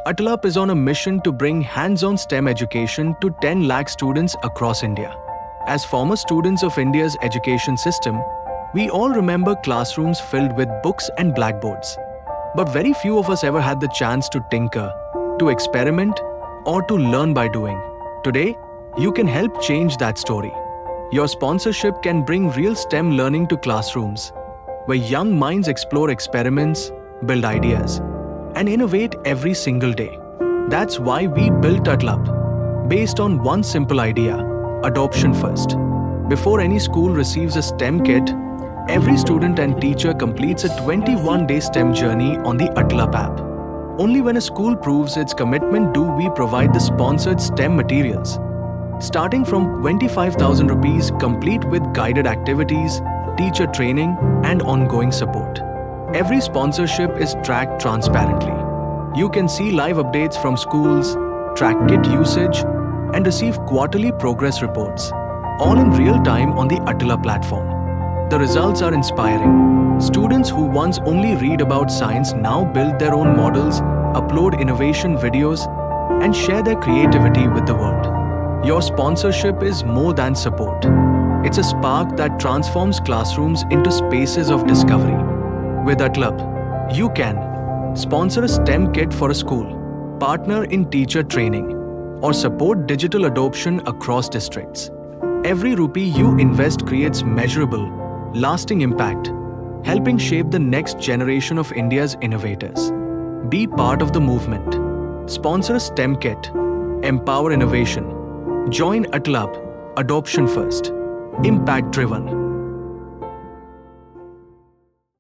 ATALUP is on a mission to bring hands-on STEM education to 10 lakh students across India. As former students of India's education system, we all remember classrooms filled with books and blackboards. But very few of us ever had the chance to tinker, to experiment, or to learn by doing. Today, you can help change that story. Your sponsorship can bring real STEM learning to classrooms, where young minds explore experiments, build ideas, and innovate every single day. That's why we built ATALUP, based on one simple idea: adoption first. Before any school receives a STEM kit, every student and teacher completes a 21-day STEM journey on the ATALUP app. Only when a school proves its commitment do we provide the sponsored STEM materials. Starting from 25,000 rupees, complete with guided activities, teacher training, and ongoing support. Every sponsorship is tracked transparently. You can see live updates from schools, track kit usage, and receive quarterly progress reports, all in real time on the ATALUP platform. The results are inspiring. Students who once only read about science now build their own models, upload innovation videos, and share their creativity with the world. Your sponsorship is more than support. It's a spark that transforms classrooms into spaces of discovery. With ATALUP, you can sponsor a STEM kit for a school, partner in teacher training, or support digital adoption across districts. Every rupee you invest creates measurable, lasting impact, helping shape the next generation of India's innovators. Be part of the movement. Sponsor a STEM kit. Empower innovation. Join ATALUP, adoption first, impact driven.